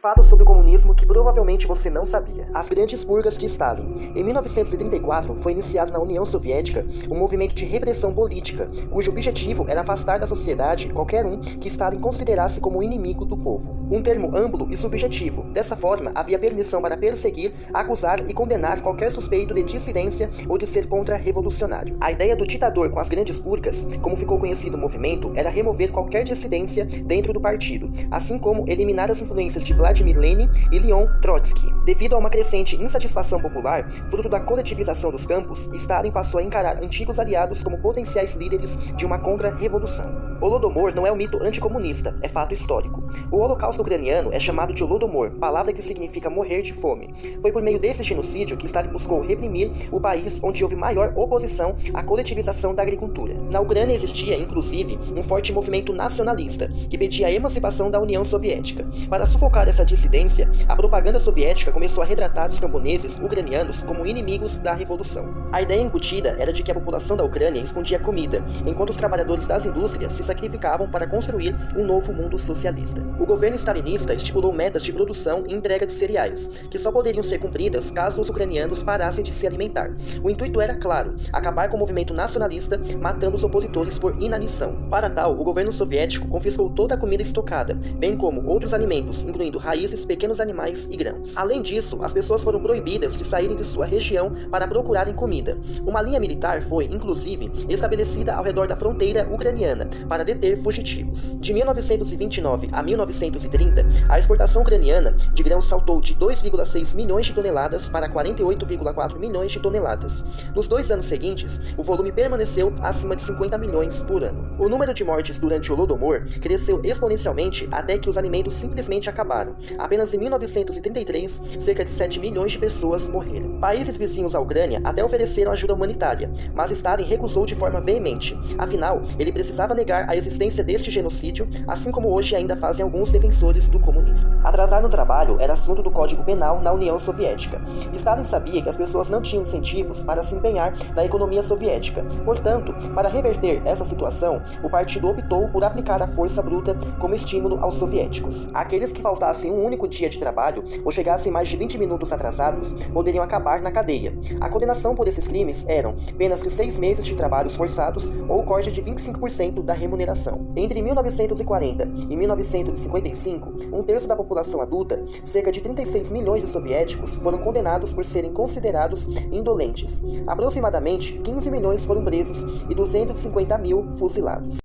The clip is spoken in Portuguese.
Fatos sobre o comunismo que provavelmente você não sabia. As grandes purgas de Stalin. Em 1934, foi iniciado na União Soviética um movimento de repressão política, cujo objetivo era afastar da sociedade qualquer um que Stalin considerasse como inimigo do povo. Um termo amplo e subjetivo. Dessa forma, havia permissão para perseguir, acusar e condenar qualquer suspeito de dissidência ou de ser contra-revolucionário. A ideia do ditador com as grandes purgas, como ficou conhecido o movimento, era remover qualquer dissidência dentro do partido, assim como eliminar as influências de Vladimir Lenin e Leon Trotsky. Devido a uma crescente insatisfação popular, fruto da coletivização dos campos, Stalin passou a encarar antigos aliados como potenciais líderes de uma contra-revolução. Holodomor não é um mito anticomunista, é fato histórico. O Holocausto ucraniano é chamado de Holodomor, palavra que significa morrer de fome. Foi por meio desse genocídio que Stalin buscou reprimir o país onde houve maior oposição à coletivização da agricultura. Na Ucrânia existia, inclusive, um forte movimento nacionalista, que pedia a emancipação da União Soviética. Para sufocar essa dissidência, a propaganda soviética começou a retratar os camponeses ucranianos como inimigos da revolução. A ideia incutida era de que a população da Ucrânia escondia comida, enquanto os trabalhadores das indústrias se sacrificavam para construir um novo mundo socialista. O governo stalinista estipulou metas de produção e entrega de cereais, que só poderiam ser cumpridas caso os ucranianos parassem de se alimentar. O intuito era claro, acabar com o movimento nacionalista, matando os opositores por inanição. Para tal, o governo soviético confiscou toda a comida estocada, bem como outros alimentos, incluindo raízes, pequenos animais e grãos. Além disso, as pessoas foram proibidas de saírem de sua região para procurarem comida. Uma linha militar foi, inclusive, estabelecida ao redor da fronteira ucraniana para deter fugitivos. De 1929 a 1930, a exportação ucraniana de grãos saltou de 2,6 milhões de toneladas para 48,4 milhões de toneladas. Nos 2 anos seguintes, o volume permaneceu acima de 50 milhões por ano. O número de mortes durante o Holodomor cresceu exponencialmente até que os alimentos simplesmente acabaram. Apenas em 1933, cerca de 7 milhões de pessoas morreram. Países vizinhos à Ucrânia até ofereceram ajuda humanitária, mas Stalin recusou de forma veemente. Afinal, ele precisava negar a existência deste genocídio, assim como hoje ainda fazem alguns defensores do comunismo. Atrasar no trabalho era assunto do Código Penal na União Soviética. Stalin sabia que as pessoas não tinham incentivos para se empenhar na economia soviética. Portanto, para reverter essa situação, o partido optou por aplicar a força bruta como estímulo aos soviéticos. Aqueles que faltassem um único dia de trabalho ou chegassem mais de 20 minutos atrasados poderiam acabar na cadeia. A condenação por esses crimes eram penas de 6 meses de trabalhos forçados ou corte de 25% da remuneração. Entre 1940 e 1955, um terço da população adulta, cerca de 36 milhões de soviéticos, foram condenados por serem considerados indolentes. Aproximadamente 15 milhões foram presos e 250 mil fuzilados.